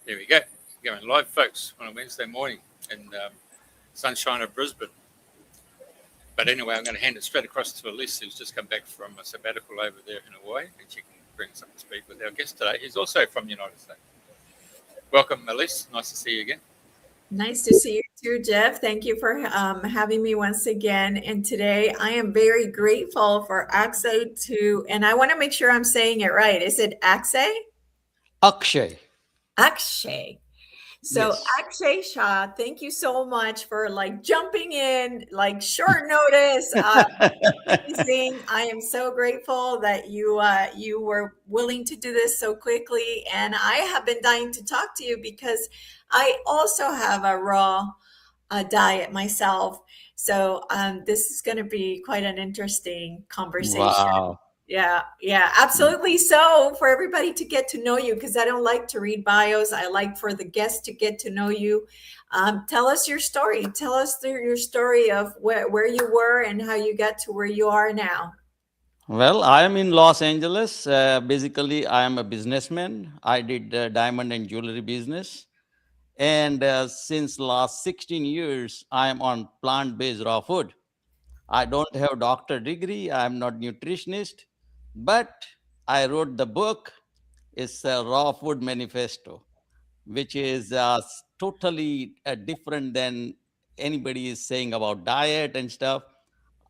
There we go. Going live, folks, on a Wednesday morning in sunshine of Brisbane. But anyway, I'm going to hand it straight across to Elisa, who's just come back from a sabbatical over there in Hawaii, and she can bring us up to speed with our guest today. He's also from the United States. Welcome, Elise. Nice to see you again. Nice to see you too, Jeff. Thank you for having me once again. And today I am very grateful for Axay and I want to make sure I'm saying it right. Is it Axay? Akshay. Akshay. So Yes. Axay Shah, thank you so much for jumping in, short notice. Amazing. I am so grateful that you were willing to do this so quickly. And I have been dying to talk to you because I also have a raw diet myself. So this is going to be quite an interesting conversation. Wow. Yeah, absolutely. So for everybody to get to know you, because I don't like to read bios, I like for the guests to get to know you. Tell us your story. Tell us your story of where you were and how you got to where you are now. Well, I am in Los Angeles. Basically, I am a businessman. I did diamond and jewelry business. And since last 16 years, I am on plant-based raw food. I don't have doctor degree. I am not nutritionist, but I wrote the book. It's a raw food manifesto, which is totally different than anybody is saying about diet and stuff.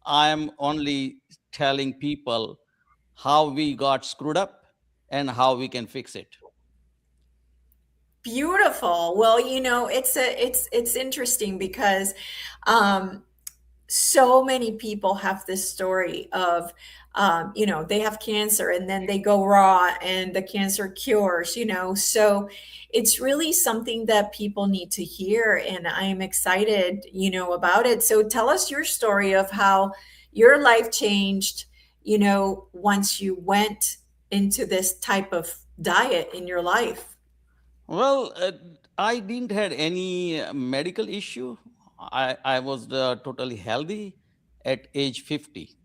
I'm only telling people how we got screwed up and how we can fix it. Beautiful. Well, it's interesting because um, so many people have this story of they have cancer and then they go raw and the cancer cures, so it's really something that people need to hear, and I am excited about it. So tell us your story of how your life changed once you went into this type of diet in your life. Well, I didn't had any medical issue. I was totally healthy at age 50.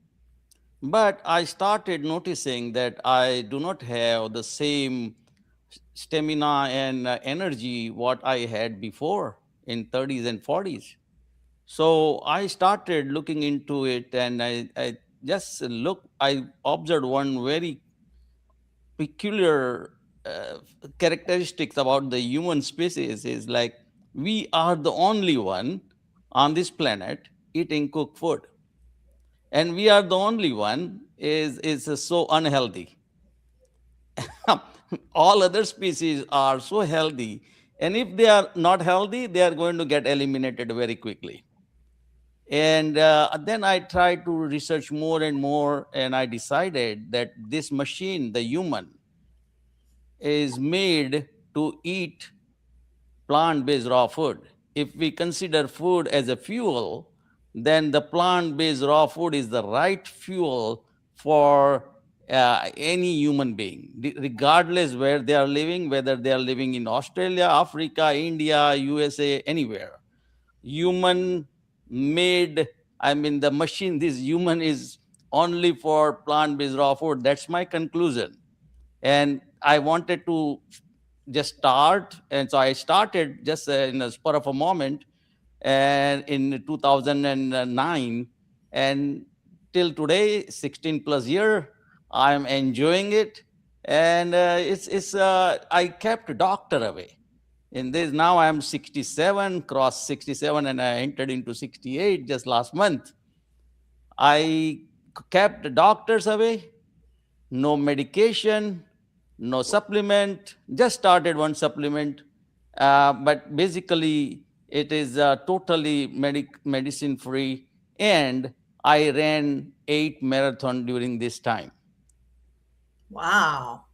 But I started noticing that I do not have the same stamina and energy what I had before in 30s and 40s. So I started looking into it, and I observed one very peculiar characteristics about the human species is like we are the only one on this planet eating cooked food, and we are the only one is so unhealthy. All other species are so healthy, and if they are not healthy, they are going to get eliminated very quickly. And then I tried to research more and more, and I decided that this machine, the human, is made to eat plant based raw food. If we consider food as a fuel, then the plant based raw food is the right fuel for any human being, regardless where they are living, whether they are living in Australia, Africa, India, USA, anywhere. Human made, I mean, the machine, this human is only for plant based raw food. That's my conclusion. And I wanted to just start, and so I started just in a spur of a moment, and in 2009, and till today, 16 plus year, I'm enjoying it. And it's I kept doctor away in this. Now I'm 67, crossed 67, and I entered into 68 just last month. I kept doctors away, no medication, no supplement. Just started one supplement, but basically it is totally medicine free. And I ran 8 marathon during this time. Wow.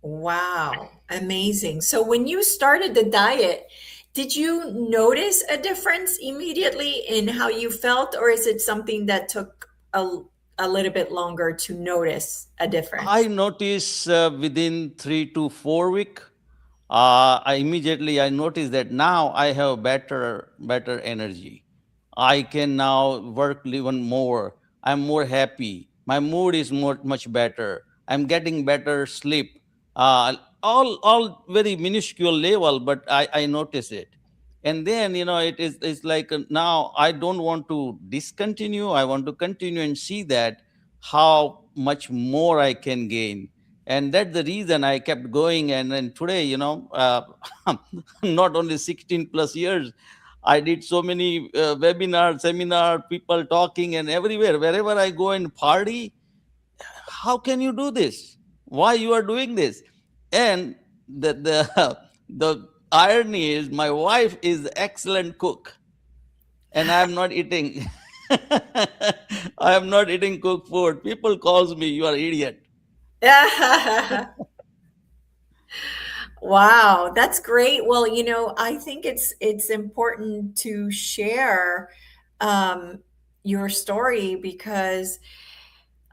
Wow. Amazing. So when you started the diet, did you notice a difference immediately in how you felt, or is it something that took a little bit longer to notice a I difference? noticed within 3 to 4 weeks. I noticed that now I have better energy. I can now work even more. I'm more happy. My mood is much better. I'm getting better sleep. all very minuscule level, but I notice it. And then, it's like, now I don't want to discontinue. I want to continue and see that how much more I can gain. And that's the reason I kept going. And then today, not only 16 plus years, I did so many webinars, seminar, people talking, and everywhere, wherever I go and party. How can you do this? Why you are doing this? And the the irony is, my wife is excellent cook, and I am not eating. I am not eating cooked food. People calls me, you are idiot. Wow, that's great. Well, I think it's important to share um, your story, because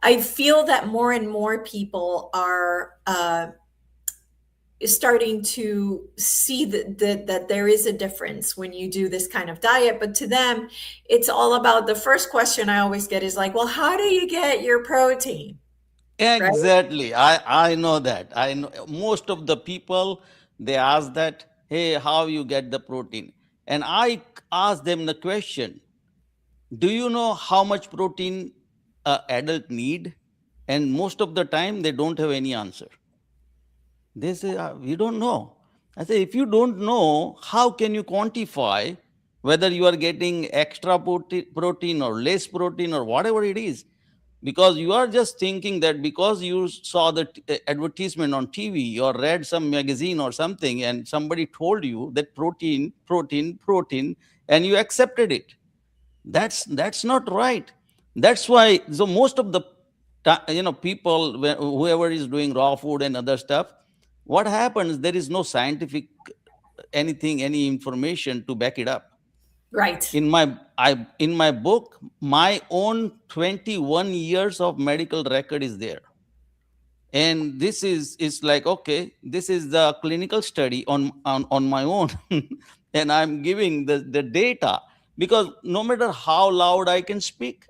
I feel that more and more people are starting to see that there is a difference when you do this kind of diet. But to them, it's all about, the first question I always get is like, well, how do you get your protein? Right? Exactly. I know that. I know most of the people, they ask that, hey, how you get the protein? And I ask them the question, do you know how much protein a adult need? And most of the time they don't have any answer. They say, we don't know. I say, if you don't know, how can you quantify whether you are getting extra protein or less protein or whatever it is? Because you are just thinking that because you saw the advertisement on TV or read some magazine or something, and somebody told you that protein, protein, protein, and you accepted it. That's not right. That's why, so most of the people, whoever is doing raw food and other stuff, what happens, there is no scientific anything, any information to back it up. Right. In my book, my own 21 years of medical record is there. And this is like, okay, this is the clinical study on my own. And I'm giving the data, because no matter how loud I can speak,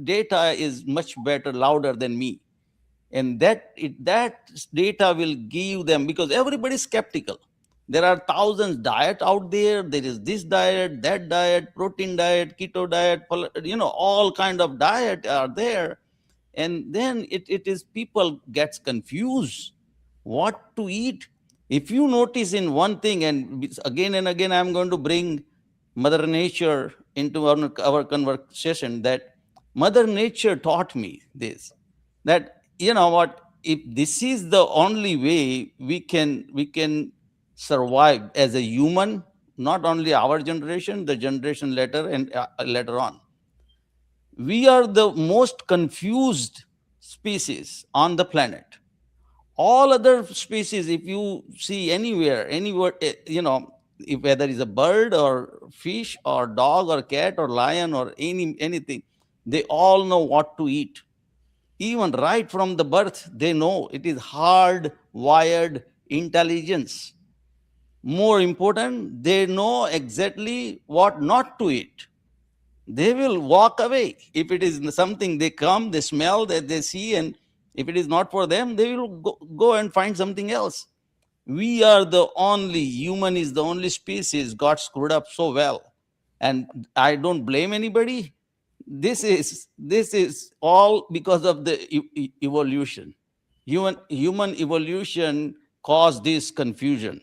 data is much better, louder than me. And that data will give them, because everybody is skeptical. There are thousands diet out there. There is this diet, that diet, protein diet, keto diet, all kind of diet are there. And then it is, people gets confused what to eat. If you notice in one thing, and again I'm going to bring mother nature into our conversation, that mother nature taught me this, that what, if this is the only way we can survive as a human, not only our generation, the generation later and later on. We are the most confused species on the planet. All other species, if you see anywhere, if whether it's a bird or fish or dog or cat or lion or anything, they all know what to eat. Even right from the birth, they know. It is hard wired intelligence. More important, they know exactly what not to eat. They will walk away. If it is something, they come, they smell, they see, and if it is not for them, they will go and find something else. We are the only, human is the only species got screwed up so well. And I don't blame anybody. This is all because of the evolution. Human evolution caused this confusion.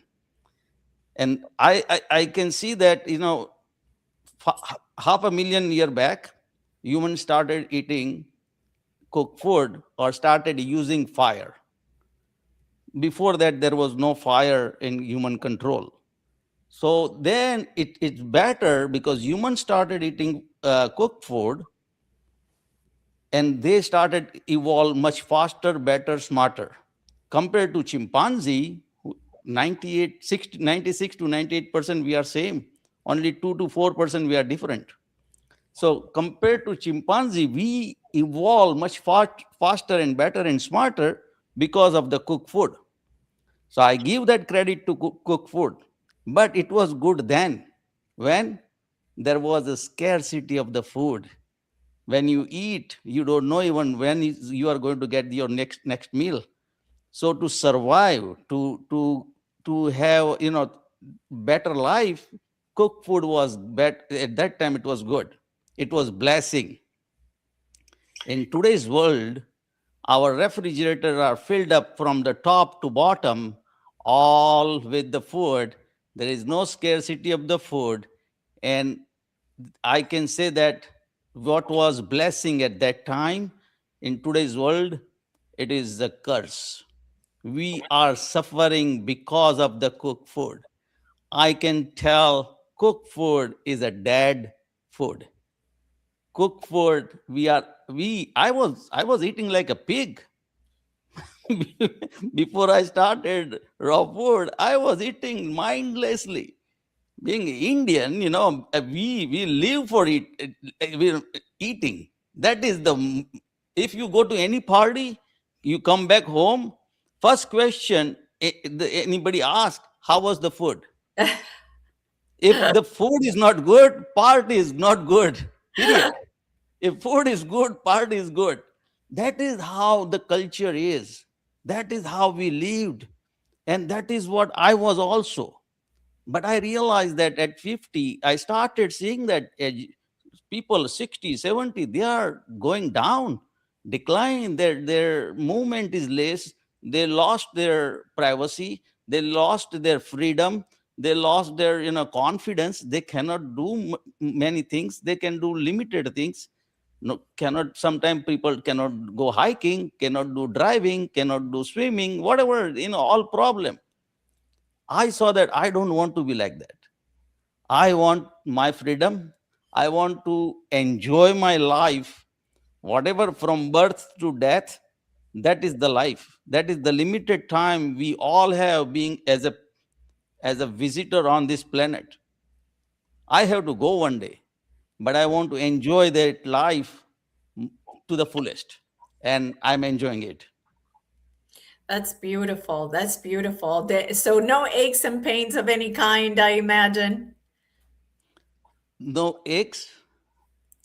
And I can see that, half a million year back, humans started eating cooked food or started using fire. Before that, there was no fire in human control. So then it's better, because humans started eating cooked food, and they started evolve much faster, better, smarter, compared to chimpanzee. 96 to 98% we are same. Only 2 to 4% we are different. So compared to chimpanzee, we evolve much faster and better and smarter because of the cooked food. So I give that credit to cooked food. But it was good then, when there was a scarcity of the food. When you eat, you don't know even when you are going to get your next meal. So to survive, to have, better life, cooked food was better. At that time, it was good. It was blessing. In today's world, our refrigerators are filled up from the top to bottom, all with the food. There is no scarcity of the food. And I can say that what was blessing at that time, in today's world, it is a curse. We are suffering because of the cooked food. I can tell cooked food is a dead food. Cooked food, I was eating like a pig. Before I started raw food, I was eating mindlessly. Being Indian, we live for it. We're eating. That is if you go to any party, you come back home, first question anybody asks, how was the food? If the food is not good, party is not good. Period. If food is good, party is good. That is how the culture is. That is how we lived. And that is what I was also. But I realized that at 50, I started seeing that people 60, 70, they are going down, decline. Their movement is less. They lost their privacy. They lost their freedom. They lost their confidence. They cannot do many things. They can do limited things. No, cannot. Sometimes people cannot go hiking, cannot do driving, cannot do swimming, whatever. All problem. I saw that I don't want to be like that. I want my freedom. I want to enjoy my life, whatever from birth to death. That is the life. That is the limited time we all have being as a visitor on this planet. I have to go one day, but I want to enjoy that life to the fullest, and I'm enjoying it. That's beautiful. That's beautiful. So no aches and pains of any kind, I imagine. No aches.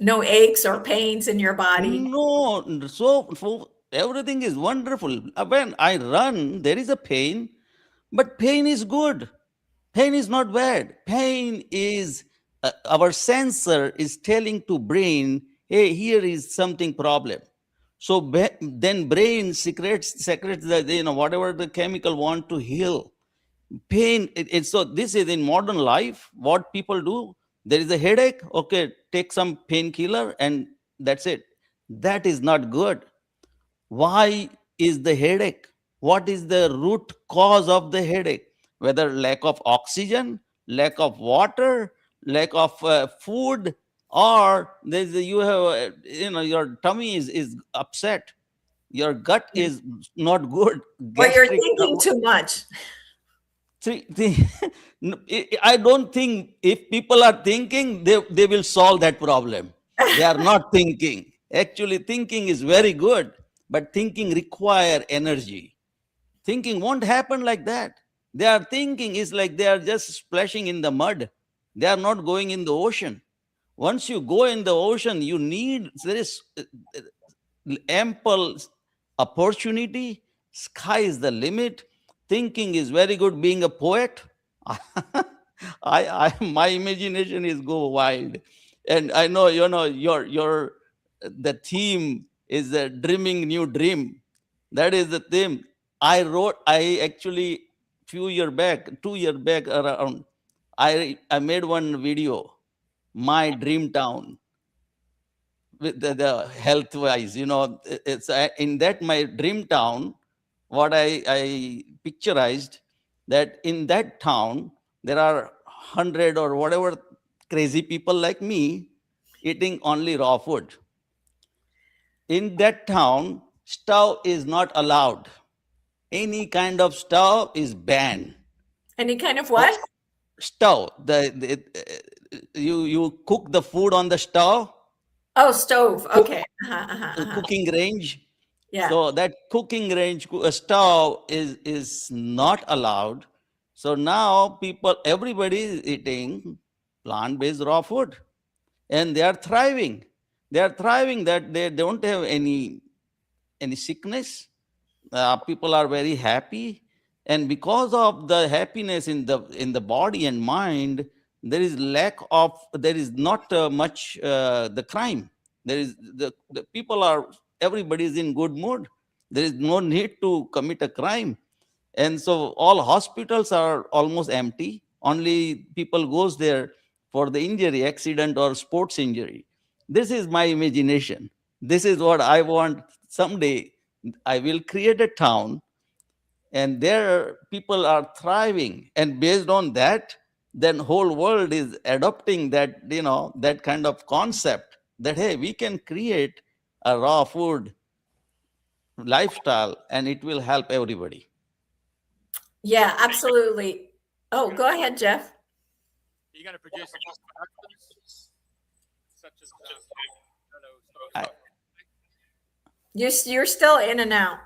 No aches or pains in your body. No, so everything is wonderful. When I run, there is a pain, but pain is good. Pain is not bad. Pain is our sensor is telling to brain, hey, here is something problem. So then brain secretes the whatever the chemical want to heal pain. So this is in modern life what people do. There is a headache, okay, take some painkiller and that's it. That is not good. Why is the headache? What is the root cause of the headache? Whether lack of oxygen, lack of water, lack of food, or you have your tummy is upset, your gut is not good, Or you're gastric thinking too much. See, I don't think if people are thinking, they will solve that problem. They are not thinking. Actually, thinking is very good, but thinking require energy. Thinking won't happen like that. They are thinking is like they are just splashing in the mud. They are not going in the ocean. Once you go in the ocean, there is ample opportunity. Sky is the limit. Thinking is very good. Being a poet, my imagination is go wild, and I know your the theme is a dreaming new dream. That is the theme. I actually few year back, 2 year back around. I made one video, my dream town with the health wise, it's in that my dream town. What I picturized that in that town there are 100 or whatever crazy people like me eating only raw food. In that town, stove is not allowed. Any kind of stove is banned. Any kind of Oh, what? stove, you cook the food on the stove, Oh, stove. Okay. Uh-huh. cooking range. Yeah. So that cooking range stove is not allowed. So now everybody is eating plant-based raw food, and they are thriving. They are thriving that they don't have any sickness, people are very happy, and because of the happiness in the body and mind, there is not much the crime. There is the people are everybody is in good mood. There is no need to commit a crime, and so all hospitals are almost empty. Only people goes there for the injury, accident or sports injury. This is my imagination. This is what I want. Someday I will create a town, and there people are thriving, and based on that, then whole world is adopting that, that kind of concept, that hey, we can create a raw food lifestyle and it will help everybody. Yeah, absolutely. Oh, go ahead, Jeff. You're going to produce a book for husbands, such as how to I, stop. You're still in and out.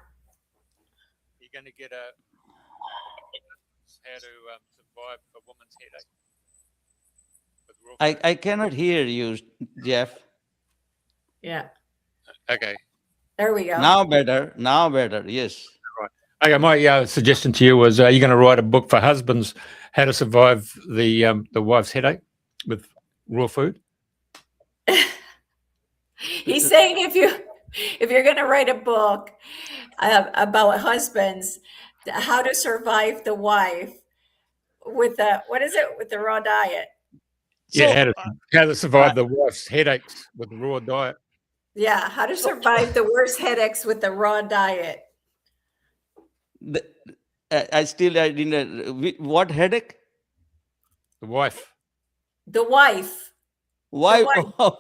You're going to get a how to survive a woman's headache with raw food. I cannot hear you, Jeff. Yeah, Okay. there we go. Now better, yes. Right. Okay. My suggestion to you was you're going to write a book for husbands, how to survive the wife's headache with raw food. He's saying if you're going to write a book about husbands, how to survive the wife with the raw diet. So, Yeah, how to survive the wife's headaches with the raw diet. Yeah, how to survive the worst headaches with the raw diet. I didn't. What headache? The wife. The wife. Why? The wife.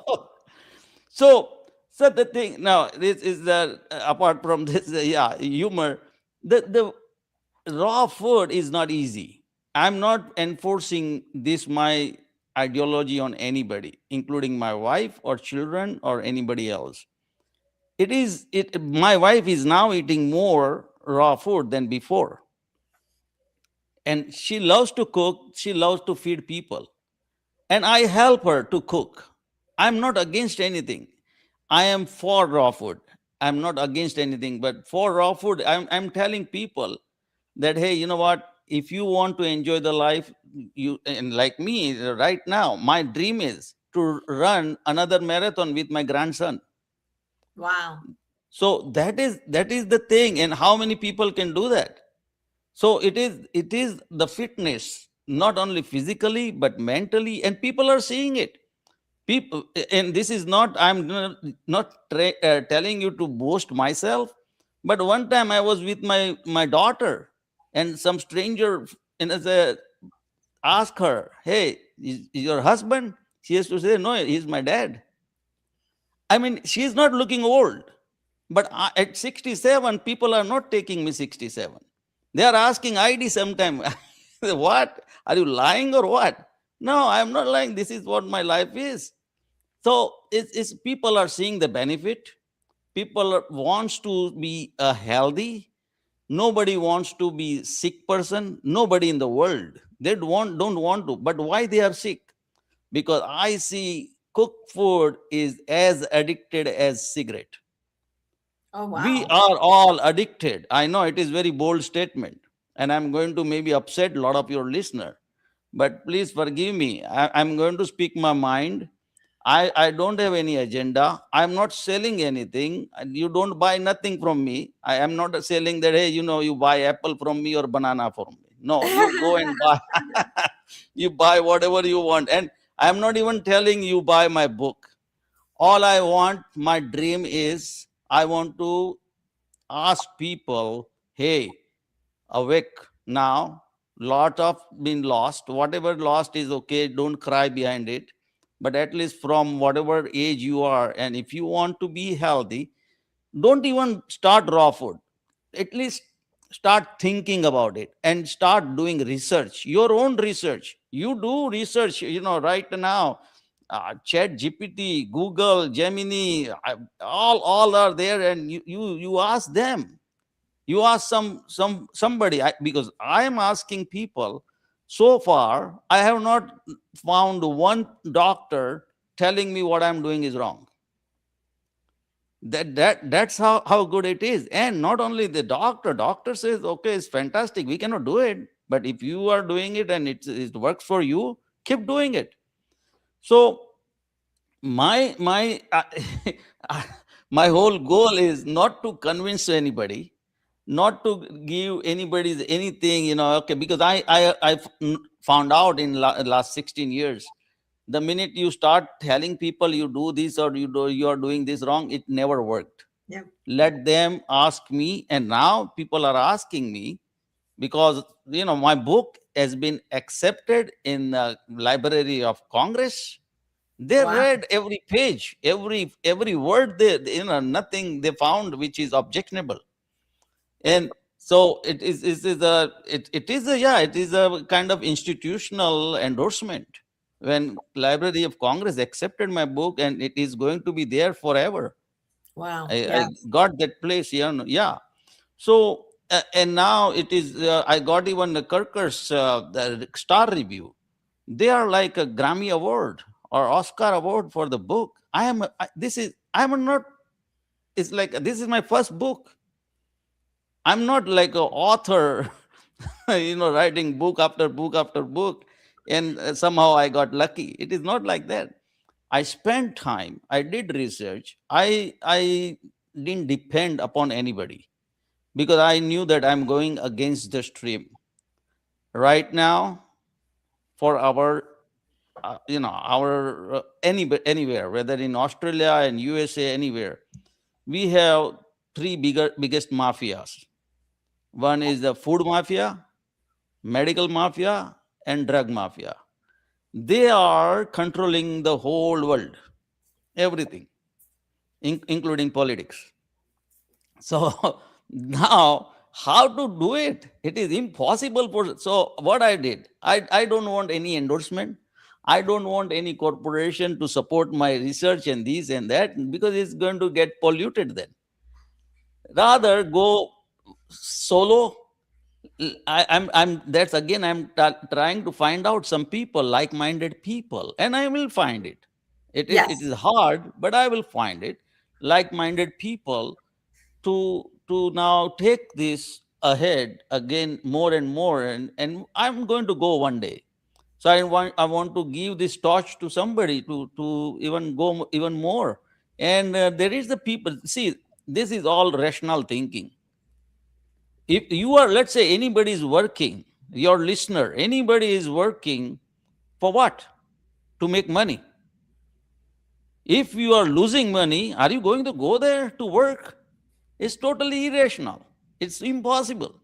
So the thing now, this is the apart from this, humor. The raw food is not easy. I'm not enforcing this my ideology on anybody, including my wife or children or anybody else. My wife is now eating more raw food than before, and she loves to cook. She loves to feed people, and I help her to cook. I'm not against anything. I am for raw food. I'm not against anything, but for raw food, I'm telling people that hey, you know what? If you want to enjoy the life, you and like me right now, my dream is to run another marathon with my grandson. Wow. So that is the thing, and how many people can do that? So it is the fitness, not only physically but mentally, and people are seeing it. People, and this is not, I'm not telling you to boast myself, but one time I was with my daughter, and some stranger ask her, hey, is your husband? She has to say, no, he's my dad. I mean, she's not looking old, but at 67 people are not taking me 67. They are asking ID sometime. What, are you lying or what? No, I'm not lying. This is what my life is. So it's people are seeing the benefit. People wants to be healthy. Nobody wants to be sick person. Nobody in the world. They don't want to. But why they are sick? Because I see cooked food is as addicted as cigarette. Oh, We wow. are all addicted. I know it is very bold statement, and I'm going to maybe upset a lot of your listener. But please forgive me. I'm going to speak my mind. I don't have any agenda. I'm not selling anything. And you don't buy nothing from me. I am not selling that, hey, you buy apple from me or banana from me. No, you go and buy. You buy whatever you want. And I'm not even telling you buy my book. All I want, my dream is I want to ask people, hey, awake now. Lot of been lost. Whatever lost is okay. Don't cry behind it. But at least from whatever age you are, and if you want to be healthy, don't even start raw food. At least start thinking about it and start doing research, your own research. You do research, right now. Chat GPT, Google, Gemini, all are there, and you ask them. You ask somebody, because I am asking people. So far I have not found one doctor telling me what I'm doing is wrong. That's how good it is. And not only the doctor says, okay, it's fantastic, we cannot do it, but if you are doing it and it works for you, keep doing it. So my my whole goal is not to convince anybody, not to give anybody anything, okay, because found out in last 16 years, the minute you start telling people you do this or you are doing this wrong, it never worked. Yeah. Let them ask me. And now people are asking me because my book has been accepted in the Library of Congress. They Wow. read every page, every word. Nothing they found which is objectionable. And so it is a kind of institutional endorsement. When Library of Congress accepted my book, and it is going to be there forever. Wow. I Yes. got that place. Yeah. So and now it is. I got even the Kirker's the star review. They are like a Grammy award or Oscar award for the book. I'm not. It's like this is my first book. I'm not like an author, writing book after book after book, and somehow I got lucky. It is not like that. I spent time. I did research. I didn't depend upon anybody because I knew that I'm going against the stream. Right now, for our anywhere, whether in Australia and USA, anywhere, we have three biggest mafias. One is the food mafia, medical mafia, and drug mafia. They are controlling the whole world, everything, including politics. So now, how to do it? It is impossible for. So what I did, I don't want any endorsement. I don't want any corporation to support my research and this and that because it's going to get polluted then. Rather go solo. I'm that's again I'm trying to find out some people, like-minded people, and I will find it. It is Yes. hard, but I will find it. Like-minded people to now take this ahead again more and more, and I'm going to go one day. So I want to give this torch to somebody to even go even more. And there is the people. See, this is all rational thinking. If you are, let's say, anybody is working, your listener, anybody is working for what? To make money. If you are losing money, are you going to go there to work? It's totally irrational. It's impossible.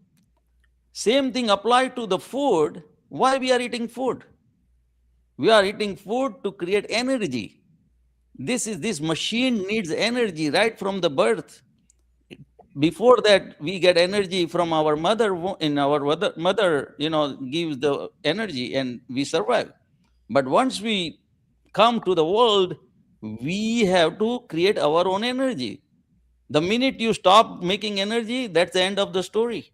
Same thing apply to the food. Why we are eating food? We are eating food to create energy. This machine needs energy right from the birth. Before that, we get energy from our mother. In our mother, gives the energy, and we survive. But once we come to the world, we have to create our own energy. The minute you stop making energy, that's the end of the story.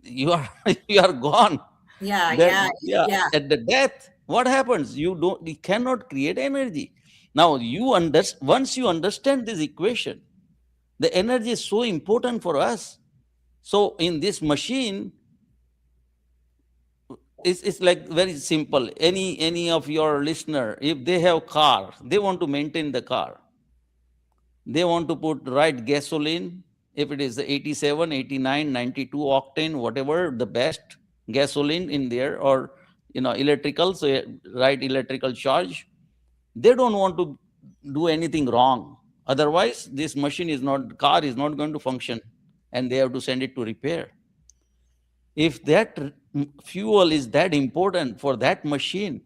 You are you are gone. Yeah. Yeah. Then yeah, Yeah. at the death, what happens? You cannot create energy. Now once you understand this equation, the energy is so important for us. So in this machine, it's like very simple. Any of your listener, if they have car, they want to maintain the car. They want to put right gasoline. If it is the 87, 89, 92 octane, whatever the best gasoline in there, or electrical, so right electrical charge. They don't want to do anything wrong. Otherwise, this machine is not car is not going to function, and they have to send it to repair. If that fuel is that important for that machine,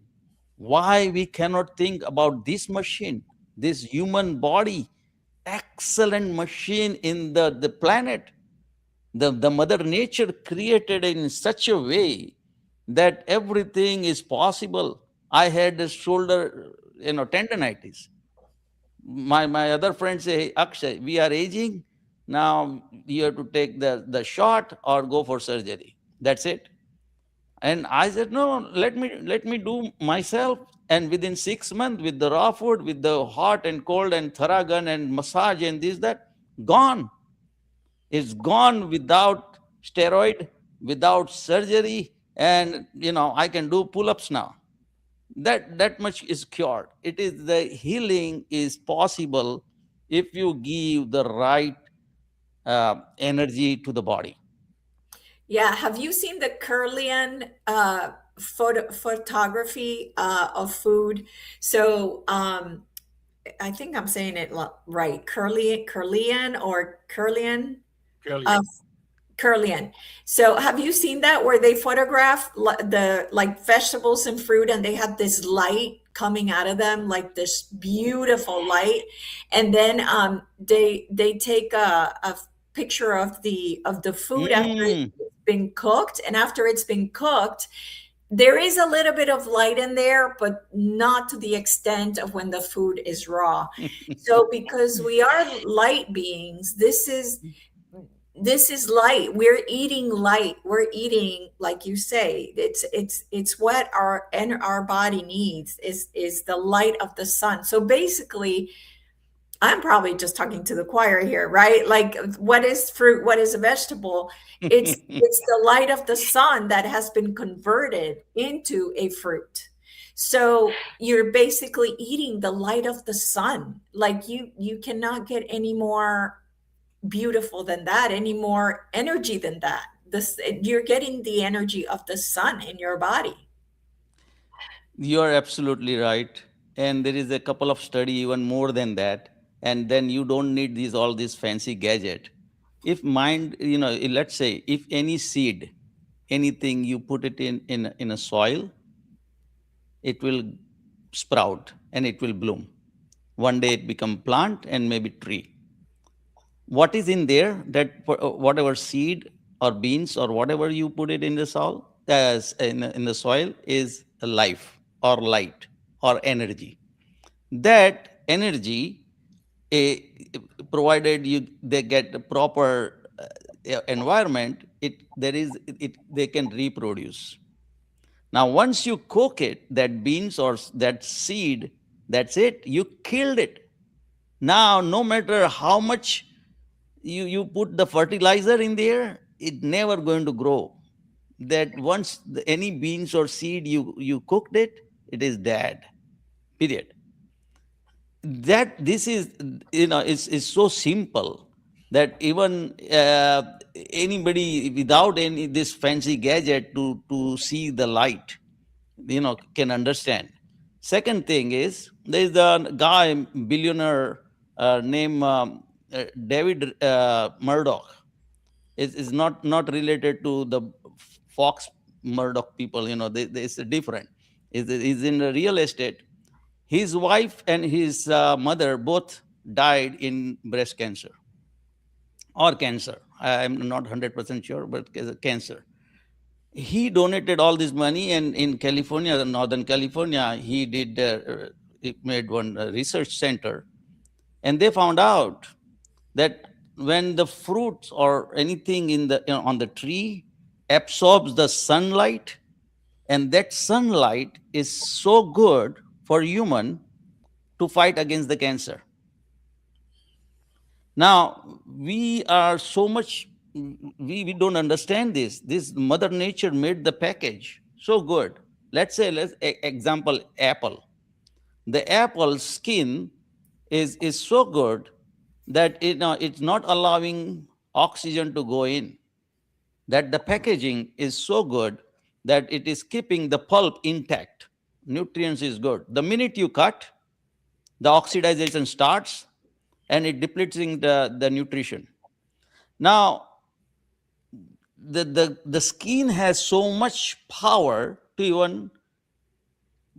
why we cannot think about this machine, this human body, excellent machine in the planet, the mother nature created in such a way that everything is possible. I had a shoulder tendonitis. My other friends say, "Hey, Akshay, we are aging now, you have to take the shot or go for surgery, that's it." And I said, no, let me do myself. And within 6 months, with the raw food, with the hot and cold and theragun and massage and this, that, gone. It's gone without steroid, without surgery. And, I can do pull-ups now. That much is cured. It is the healing is possible if you give the right energy to the body. Yeah. Have you seen the Curlian photography of food? So I think I'm saying it right. Curlian or Curlian. Brilliant. Curlian. So have you seen that where they photograph the like vegetables and fruit and they have this light coming out of them, like this beautiful light, and then they take a picture of the food after it's Mm. been cooked, and after it's been cooked, there is a little bit of light in there, but not to the extent of when the food is raw. So because we are light beings, this is light. We're eating light. We're eating, like you say, it's what our body needs is the light of the sun. So basically, I'm probably just talking to the choir here, right? Like, what is fruit? What is a vegetable? It's the light of the sun that has been converted into a fruit. So you're basically eating the light of the sun. Like you cannot get any more beautiful than that, any more energy than that. This you're getting the energy of the sun in your body. You are absolutely right. And there is a couple of study even more than that. And then you don't need these all this fancy gadget. If mind, let's say if any seed, anything you put it in a soil, it will sprout and it will bloom. One day it become plant and maybe tree. What is in there, that whatever seed or beans or whatever you put it in the soil, as in the soil, is a life or light or energy. That energy, eh, provided they get the proper environment, they can reproduce. Now once you cook it, that beans or that seed, that's it, you killed it. Now no matter how much you put the fertilizer in there, it never going to grow. That once any beans or seed you cooked it, it is dead, period. That this is so simple that even anybody without any this fancy gadget to see the light, can understand. Second thing is, there is a guy, billionaire, named David Murdoch. Is not related to the Fox Murdoch people. It's different. Is in the real estate. His wife and his mother both died in breast cancer or cancer. I'm not 100% sure, but cancer. He donated all this money, and in California, Northern California, he did. He made one research center, and they found out that when the fruits or anything on the tree absorbs the sunlight, and that sunlight is so good for human to fight against the cancer. Now we are so much, we don't understand this mother nature made the package so good. Let's say, example, apple. The apple skin is so good that it's not allowing oxygen to go in. That the packaging is so good that it is keeping the pulp intact. Nutrients is good. The minute you cut, the oxidization starts and it depleting the nutrition. Now the skin has so much power to even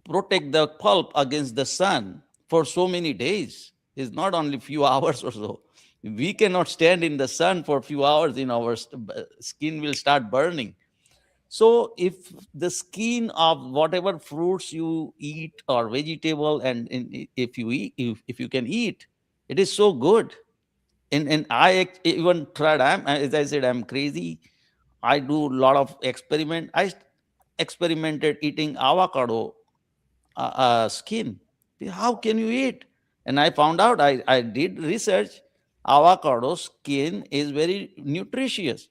protect the pulp against the sun for so many days. It's not only few hours or so. We cannot stand in the sun for a few hours, our skin will start burning. So if the skin of whatever fruits you eat or vegetable, and if you eat, if you can eat, it is so good. And I even tried. As I said, I'm crazy. I do a lot of experiment. experimented eating avocado skin. How can you eat? And I found out, I did research. Avocado skin is very nutritious.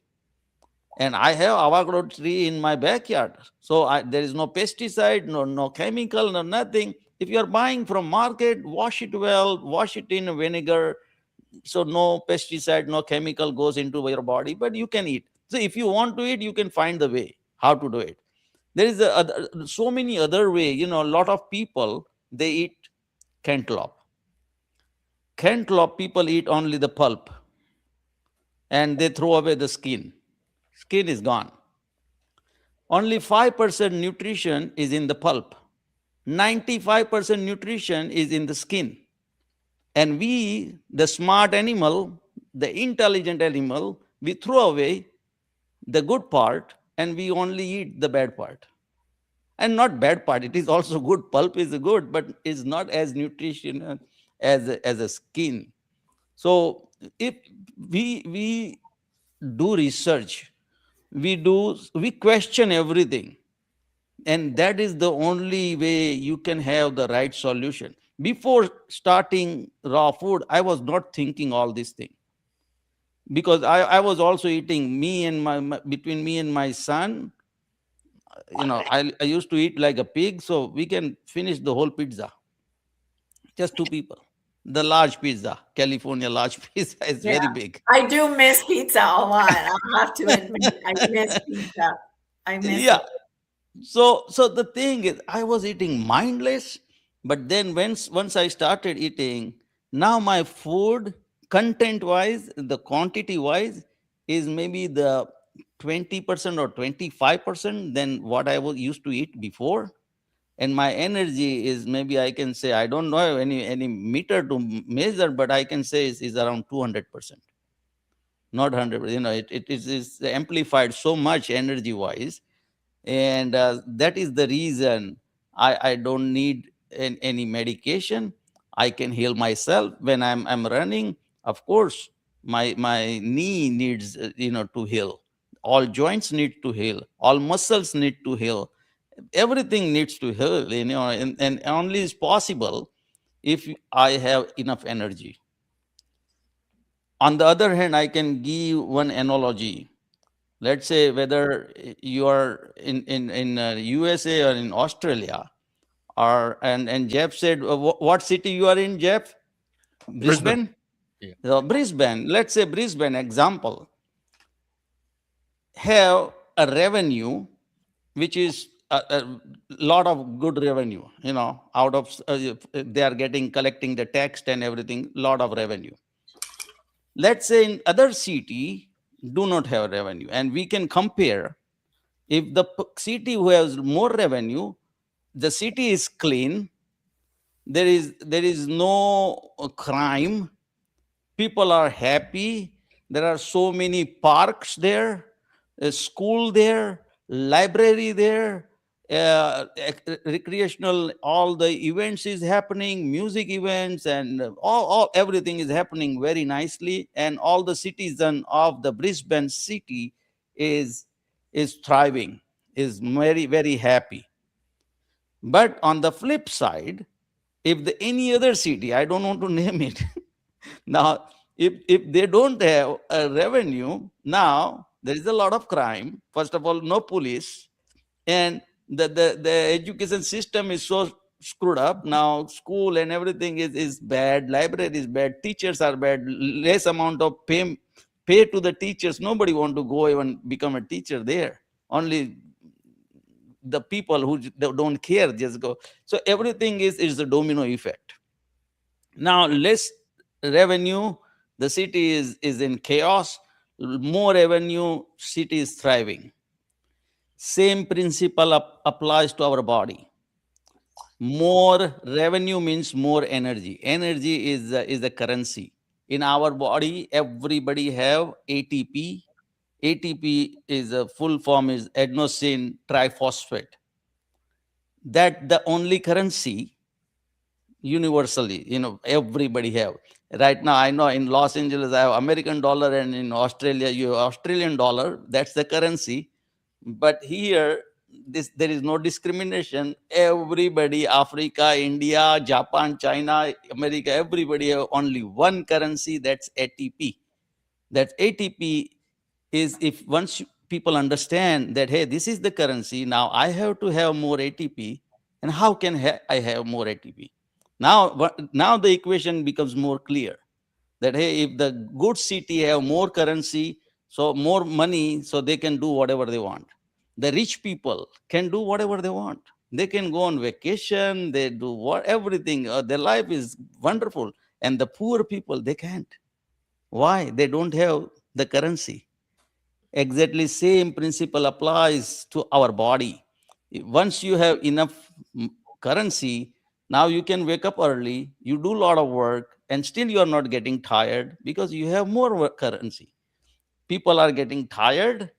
And I have avocado tree in my backyard. So there is no pesticide, no chemical, no nothing. If you are buying from market, wash it well, wash it in vinegar. So no pesticide, no chemical goes into your body, but you can eat. So if you want to eat, you can find the way how to do it. There is so many other way. A lot of people, they eat cantaloupe. Cantaloupe people eat only the pulp, and they throw away the skin. Skin is gone. Only 5% nutrition is in the pulp. 95% nutrition is in the skin. And we, the smart animal, the intelligent animal, we throw away the good part and we only eat the bad part. And not bad part, it is also good. Pulp is good, but is not as nutrition as a skin. So if we do research, we question everything, and that is the only way you can have the right solution. Before starting raw food, I was not thinking all these things, because I was also eating between me and my son. I used to eat like a pig, so we can finish the whole pizza, just two people. The large pizza, California large pizza, is Yeah, very big. I do miss pizza a lot. I have to admit, I miss pizza. I miss Yeah. it. So the thing is, I was eating mindless, but then once I started eating, now my food, content wise, the quantity wise, is maybe the 20% or 25% than what I was used to eat before. And my energy is, maybe I can say, I don't know any meter to measure, but I can say is around 200%, not 100. It is amplified so much energy wise. And that is the reason I don't need any medication. I can heal myself when I'm running. Of course, my knee needs to heal. All joints need to heal. All muscles need to heal. Everything needs to heal. And only is possible if I have enough energy. On the other hand, I can give one analogy. Let's say whether you are in USA or in Australia, and Jeff said, what city you are in, Jeff? Brisbane. Yeah. Brisbane. Let's say Brisbane example have a revenue which is a lot of good revenue. Out of they are collecting the tax and everything, lot of revenue. Let's say in other city do not have revenue, and we can compare. If the city who has more revenue, the city is clean, there is no crime, people are happy, there are so many parks there, a school there, library there, recreational, all the events is happening, music events, and all everything is happening very nicely, and all the citizen of the Brisbane city is thriving, is very very happy. But on the flip side, if any other city, I don't want to name it, now if they don't have a revenue, now there is a lot of crime. First of all, no police, and the education system is so screwed up now. School and everything is bad, library is bad, teachers are bad, less amount of pay to the teachers. Nobody want to go even become a teacher there. Only the people who don't care just go. So everything is a domino effect. Now less revenue, the city is in chaos. More revenue, city is thriving. Same principle applies to our body. More revenue means more energy. Energy is the currency in our body. Everybody have ATP. ATP is a full form is adenosine triphosphate. That the only currency universally, everybody have. Right now, I know in Los Angeles I have American dollar, and in Australia you have Australian dollar. That's the currency. But here this, there is no discrimination. Everybody, Africa, India, Japan, China, America, everybody have only one currency, that's ATP. That ATP is, if once people understand that, hey, this is the currency, now I have to have more ATP, and how can I have more ATP? Now the equation becomes more clear, that hey, if the good city have more currency, so more money, so they can do whatever they want. The rich people can do whatever they want. They can go on vacation, they do what, everything, their life is wonderful. And the poor people, they can't. Why? They don't have the currency. Exactly same principle applies to our body. Once you have enough currency, now you can wake up early, you do a lot of work, and still you are not getting tired because you have more currency. People are getting tired,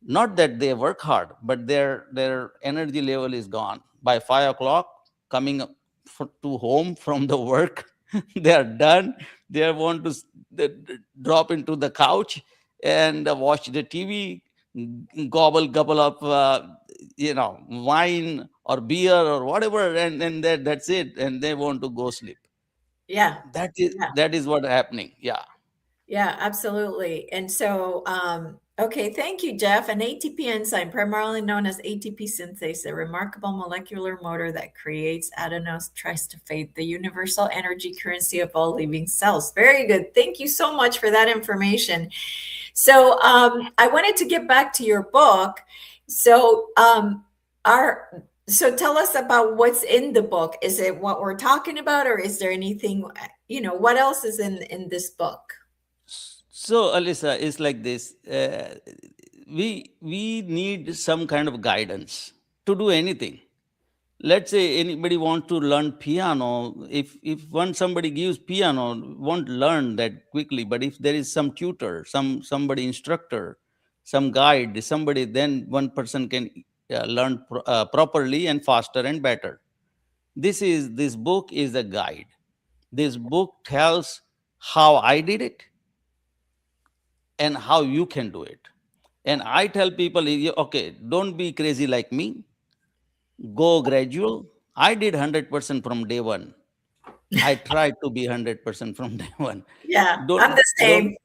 not that they work hard, but their energy level is gone by 5 o'clock. Coming up to home from the work, they are done. They want to drop into the couch and watch the TV, gobble up wine or beer or whatever, and that's it, and they want to go sleep. Yeah. That is Yeah. that is what happening. Yeah. Yeah, absolutely. And so, okay, thank you, Jeff. An ATP enzyme, primarily known as ATP synthase, a remarkable molecular motor that creates adenose triphosphate, the universal energy currency of all living cells. Very good. Thank you so much for that information. So, I wanted to get back to your book. So, so tell us about what's in the book. Is it what we're talking about, or is there anything, what else is in this book? So, Alyssa, it's like this. We need some kind of guidance to do anything. Let's say anybody wants to learn piano. If once somebody gives piano, won't learn that quickly. But if there is some tutor, somebody instructor, some guide, somebody, then one person can learn properly and faster and better. This book is a guide. This book tells how I did it and how you can do it. And I tell people, okay, don't be crazy like me. Go gradual. I did 100% from day one. I tried to be 100% from day one. Yeah, I'm Don't the don't same.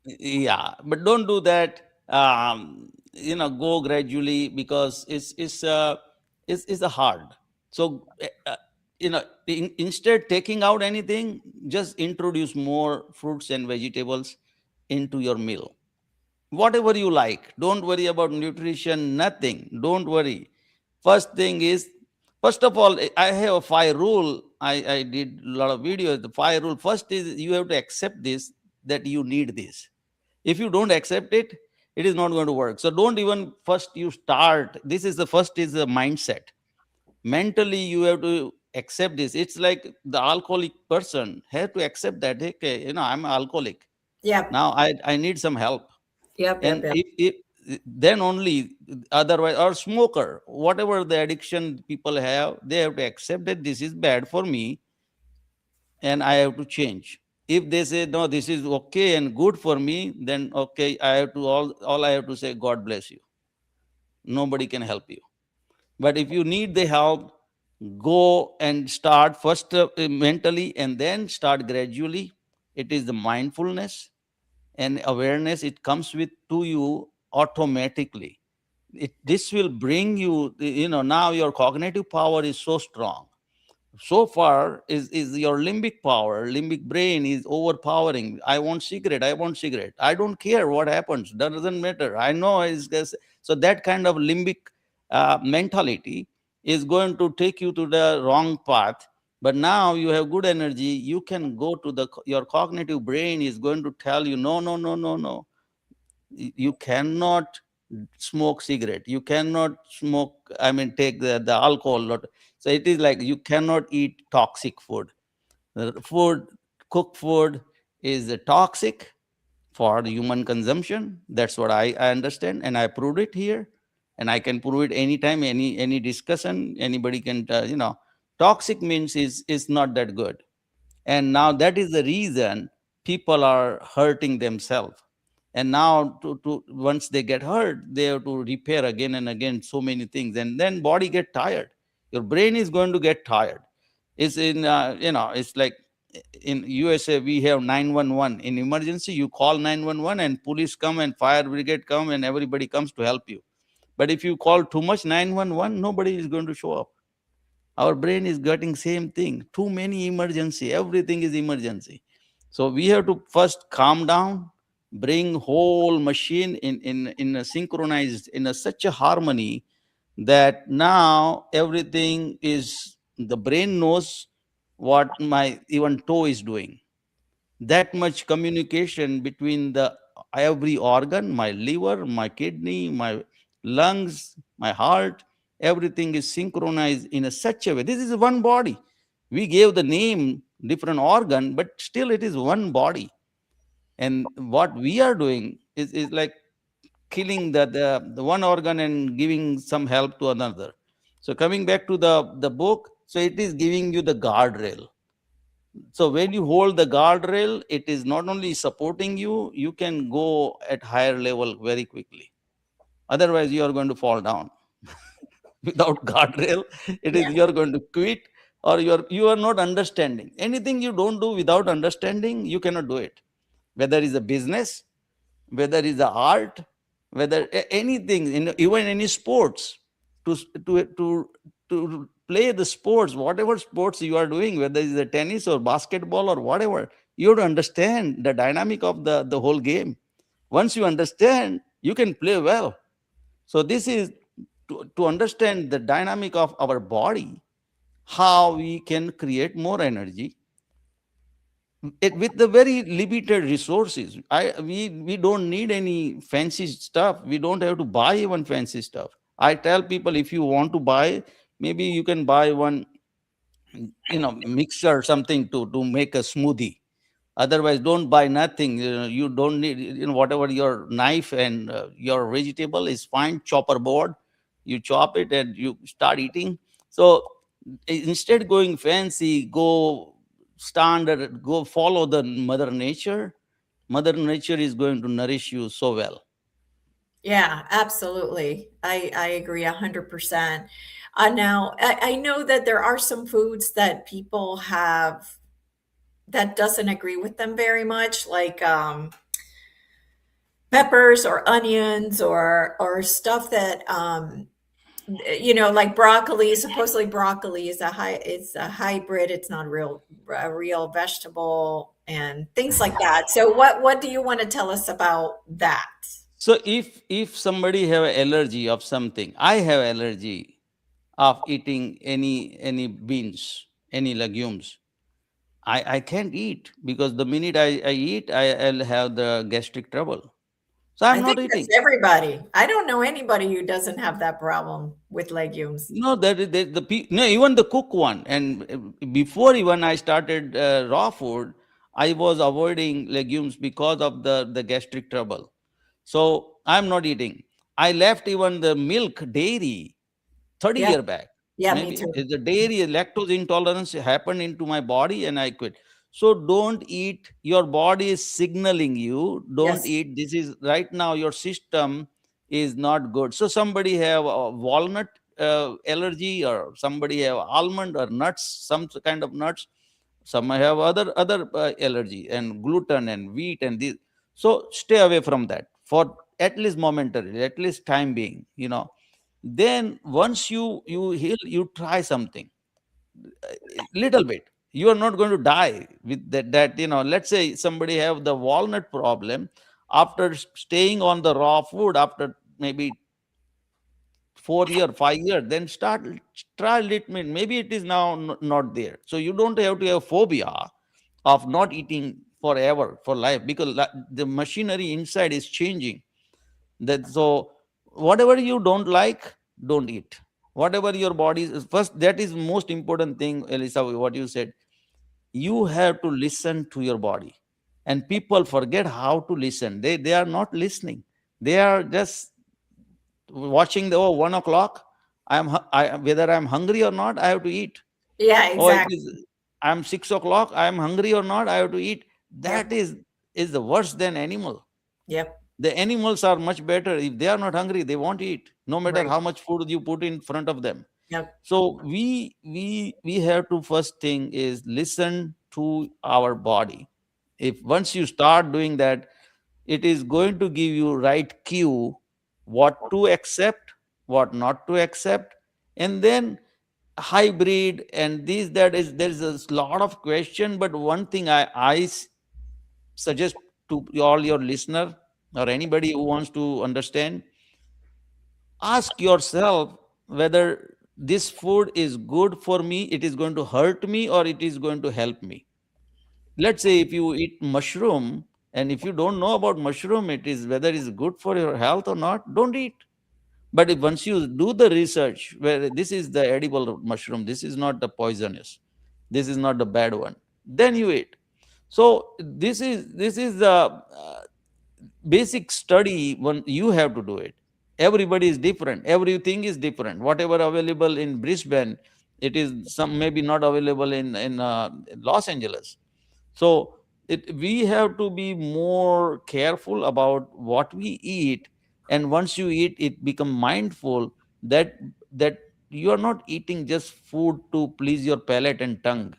Yeah, but don't do that. Go gradually, because it's a hard. So instead taking out anything, just introduce more fruits and vegetables into your meal, whatever you like. Don't worry about nutrition, nothing. Don't worry. First thing is, first of all, I have a 5 rule. I did a lot of videos. The 5 rule. First is, you have to accept this, that you need this. If you don't accept it, it is not going to work. So don't even first you start. This is the first, is the mindset. Mentally, you have to accept this. It's like the alcoholic person have to accept that, okay, I'm an alcoholic. Yep, Now I need some help. yep, yep, And yep. if then only, otherwise, or smoker, whatever the addiction people have, they have to accept that this is bad for me and I have to change. If they say no, this is okay and good for me, then okay, I have to, all I have to say, God bless you. Nobody can help you. But if you need the help, go and start first mentally, and then start gradually. It is the mindfulness and awareness, it comes with to you automatically. This will bring you, now your cognitive power is so strong. So far is your limbic brain is overpowering. I want cigarette, I don't care what happens, doesn't matter, I know it's just. So that kind of limbic mentality is going to take you to the wrong path. But now you have good energy, you can go to your cognitive brain is going to tell you, no, no, no, no, no, you cannot smoke cigarette, you cannot smoke, I mean, take the alcohol. So it is like, you cannot eat toxic food. Food, cooked food, is toxic for human consumption. That's what I understand, and I proved it here, and I can prove it anytime, any discussion, anybody can toxic means is not that good. And now that is the reason people are hurting themselves. And now to once they get hurt, they have to repair again and again so many things, and then body get tired. Your brain is going to get tired. It's in it's like in USA we have 911. In emergency you call 911 and police come and fire brigade come and everybody comes to help you. But if you call too much 911, nobody is going to show up. Our brain is getting same thing. Too many emergency. Everything is emergency. So we have to first calm down, bring whole machine in a synchronized in a such a harmony that now everything is the brain knows what my even toe is doing. That much communication between the every organ, my liver, my kidney, my lungs, my heart, everything is synchronized in a such a way. This is one body. We gave the name different organ, but still it is one body. And what we are doing is like killing the one organ and giving some help to another. So coming back to the book, so it is giving you the guardrail. So when you hold the guardrail, it is not only supporting you, you can go at higher level very quickly. Otherwise, you are going to fall down. Without guardrail, it is Yeah. you are going to quit, or you are not understanding. Anything you don't do without understanding, you cannot do it. Whether it's a business, whether it's the art, whether anything, even any sports, to to play the sports, whatever sports you are doing, whether it's the tennis or basketball or whatever, you have to understand the dynamic of the whole game. Once you understand, you can play well. So this is to understand the dynamic of our body, how we can create more energy with the very limited resources. We don't need any fancy stuff. We don't have to buy even fancy stuff. I tell people, if you want to buy, maybe you can buy one mixer or something to make a smoothie. Otherwise, don't buy nothing. You don't need, whatever your knife and your vegetable is fine. Chopper board, you chop it and you start eating. So instead going fancy, go standard, go follow the mother nature. Mother nature is going to nourish you so well. Yeah, absolutely. I agree 100%. Now, I know that there are some foods that people have that doesn't agree with them very much, like peppers or onions or stuff that like broccoli. Supposedly broccoli is a hybrid. It's not a real vegetable and things like that. So what do you want to tell us about that? So if somebody have allergy of something, I have allergy of eating any beans, any legumes. I can't eat because the minute I eat, I'll have the gastric trouble. So I I'm not think that's eating. everybody. I don't know anybody who doesn't have that problem with legumes. No, that is no, even the cook one. And before even I started raw food, I was avoiding legumes because of the gastric trouble. So I'm not eating. I left even the milk dairy 30 Yeah, year back. yeah, me Maybe too. the dairy lactose intolerance happened into my body and I quit. So don't eat. Your body is signaling you. Don't Yes. eat. This is right now your system is not good. So somebody have a walnut allergy, or somebody have almond or nuts, some kind of nuts. Some have other allergy and gluten and wheat and this. So stay away from that for at least momentarily, at least time being. Then once you heal, you try something little bit. You are not going to die with that. Let's say somebody have the walnut problem. After staying on the raw food, after maybe 4 year 5 year, then try little bit. Maybe it is now not there. So you don't have to have phobia of not eating forever for life, because the machinery inside is changing. That so whatever you don't like, don't eat. Whatever your body is first, that is most important thing, Elisa, what you said. You have to listen to your body. And people forget how to listen. They are not listening. They are just watching the 1 o'clock. Whether I'm hungry or not, I have to eat. Yeah, Oh, it exactly. is I'm 6 o'clock, I'm hungry or not, I have to eat. Yep. That is the worse than animal. Yep. The animals are much better. If they are not hungry, they won't eat, no matter Right. how much food you put in front of them. Yep. So we have to, first thing is listen to our body. If once you start doing that, it is going to give you right cue what to accept, what not to accept. And then hybrid and this, that is, there's a lot of question. But one thing I suggest to all your listener or anybody who wants to understand, ask yourself whether this food is good for me, it is going to hurt me, or it is going to help me. Let's say if you eat mushroom, and if you don't know about mushroom, it is whether it's good for your health or not, don't eat. But if once you do the research where this is the edible mushroom, this is not the poisonous, this is not the bad one, then you eat. So this is the basic study. When you have to do it, everybody is different, everything is different. Whatever available in Brisbane, it is some maybe not available in Los Angeles. So we have to be more careful about what we eat. And once you eat, it become mindful that that you are not eating just food to please your palate and tongue.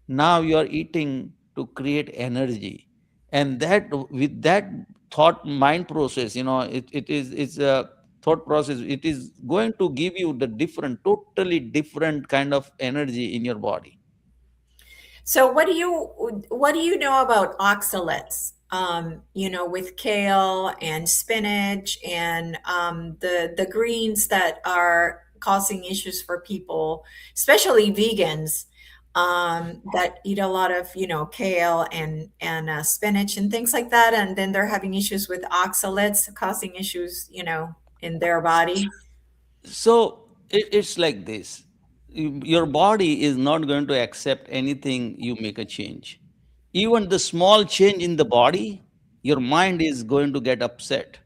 Now you are eating to create energy. And that, with that thought mind process, it's a thought process, it is going to give you the different, totally different kind of energy in your body. So what do you know about oxalates? With kale and spinach and the greens that are causing issues for people, especially vegans, that eat a lot of kale and spinach and things like that, and then they're having issues with oxalates causing issues, in their body. So it's like this. Your body is not going to accept anything you make a change. Even the small change in the body, your mind is going to get upset.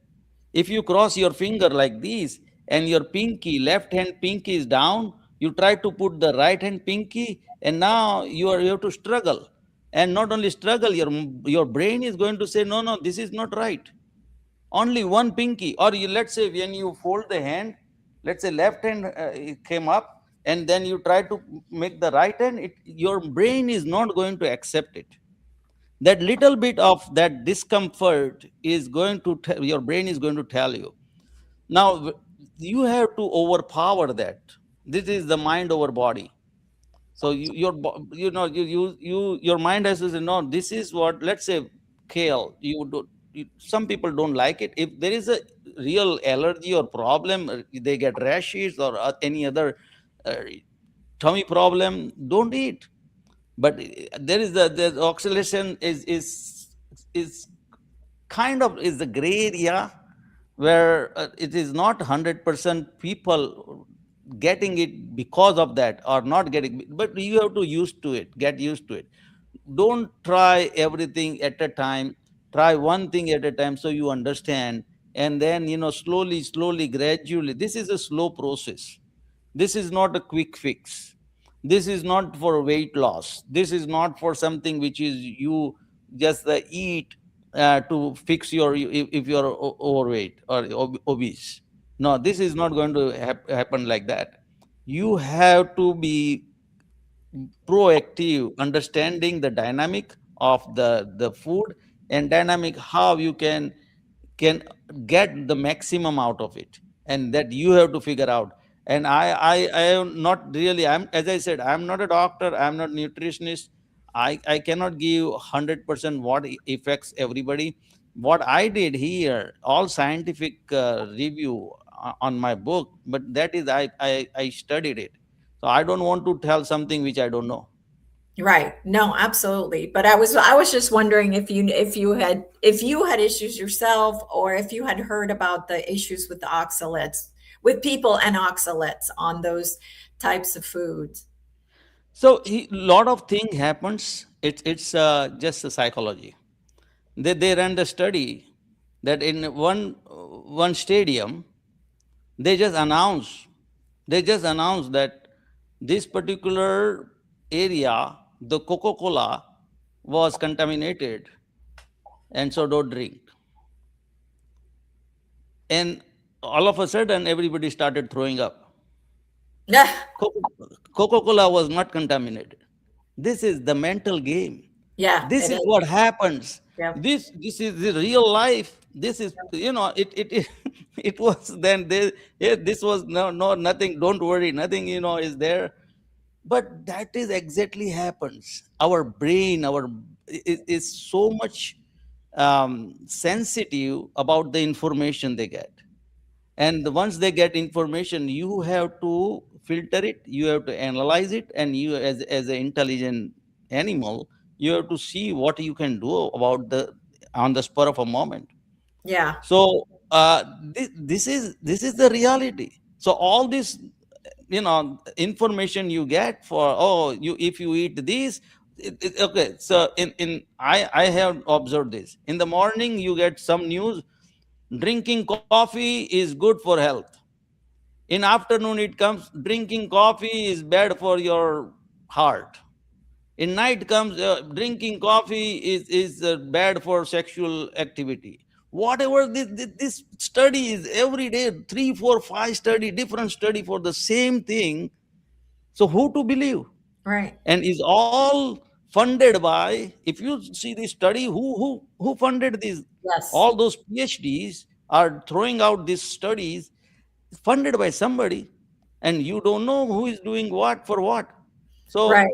If you cross your finger like this and your pinky, left hand pinky is down, you try to put the right hand pinky, and now you have to struggle. And not only struggle, your brain is going to say, no, no, this is not right. Only one pinky. Or let's say when you fold the hand, let's say left hand it came up, and then you try to make the right hand, your brain is not going to accept it. That little bit of that discomfort is going to your brain is going to tell you. Now you have to overpower that. This is the mind over body. So your mind has to say, no, this is what, let's say kale, some people don't like it. If there is a real allergy or problem, they get rashes or any other uh, tummy problem, don't eat. But there is the oscillation is kind of is the gray area where it is not 100% people getting it because of that or not getting, but you have to used to it, get used to it. Don't try everything at a time. Try one thing at a time so you understand. And then slowly, gradually, this is a slow process. This is not a quick fix. This is not for weight loss. This is not for something which is you just eat to fix your, if you're overweight or obese. No, this is not going to happen like that. You have to be proactive, understanding the dynamic of the food, and dynamic how you can get the maximum out of it, and that you have to figure out. And I am not really, I'm, as I said, I'm not a doctor, I'm not nutritionist. I cannot give 100% what affects everybody. What I did here, all scientific review on my book, but that is I studied it. So I don't want to tell something which I don't know. Right. No, absolutely. But I was just wondering if you had issues yourself, or if you had heard about the issues with the oxalates, with people and oxalates on those types of foods. So a lot of thing happens. It's just a psychology. They ran the study that in one stadium they just announced that this particular area, the Coca-Cola was contaminated, and so don't drink. And all of a sudden, everybody started throwing up. Yeah, Coca Cola was not contaminated. This is the mental game. yeah, This it is is. what happens. Yeah, This is the real life. This is, it it was then this, yeah, this was no nothing. Don't worry, nothing is there. But that is exactly happens. Our brain, is so much sensitive about the information they get. And once they get information, you have to filter it, you have to analyze it, and you, as an intelligent animal, you have to see what you can do about the on the spur of a moment. yeah, So this is the reality. So all this, information you get for, oh, you, if you eat this, okay. So in I have observed this. In the morning you get some news: drinking coffee is good for health. In afternoon it comes: drinking coffee is bad for your heart. In night comes: drinking coffee is bad for sexual activity. Whatever this study is, every day 3 4 5 study, different study for the same thing. So who to believe? right. And is all funded by, if you see the study, who funded these, Yes, all those PhDs are throwing out these studies funded by somebody, and you don't know who is doing what for what. So right.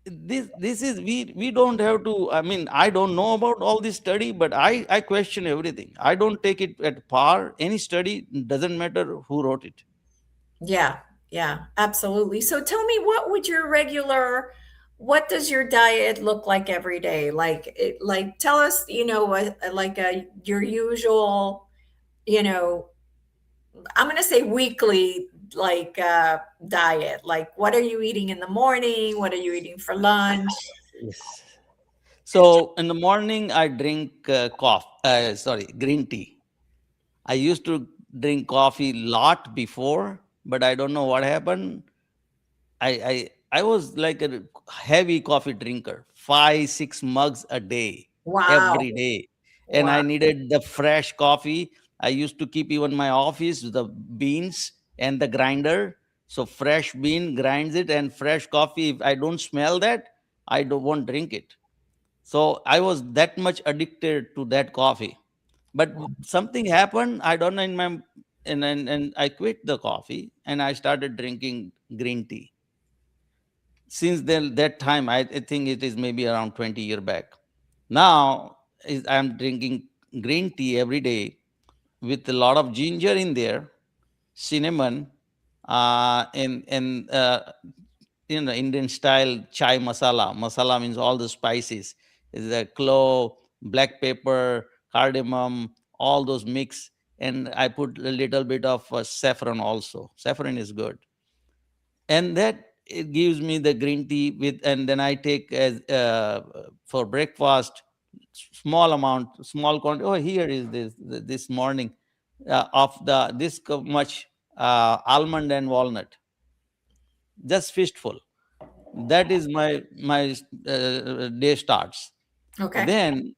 this is, we don't have to, I mean, I don't know about all this study, but I question everything. I don't take it at par. Any study, doesn't matter who wrote it. Yeah, yeah, absolutely. So tell me, what does your diet look like every day? Like tell us, like your usual, you know, I'm going to say weekly, like diet. Like, what are you eating in the morning? What are you eating for lunch? Yes. So in the morning I drink green tea. I used to drink coffee lot before, but I don't know what happened. I was like a heavy coffee drinker, 5 6 mugs a day, Wow, every day, and wow, I needed the fresh coffee. I used to keep even my office the beans and the grinder. So fresh bean grinds it, and fresh coffee. If I don't smell that, I don't won't drink it. So I was that much addicted to that coffee. But something happened. I don't know in my, and I quit the coffee and I started drinking green tea. Since then, that time, I think it is maybe around 20 year back. Now I'm drinking green tea every day with a lot of ginger in there, cinnamon, and Indian style chai masala. Masala means all the spices. Is the clove, black pepper, cardamom, all those mix, and I put a little bit of saffron also. Saffron is good, and that it gives me the green tea with, and then I take as for breakfast, small amount, small quantity. Oh, here is this morning, of the this much almond and walnut, just fistful. That is my day starts. okay, Then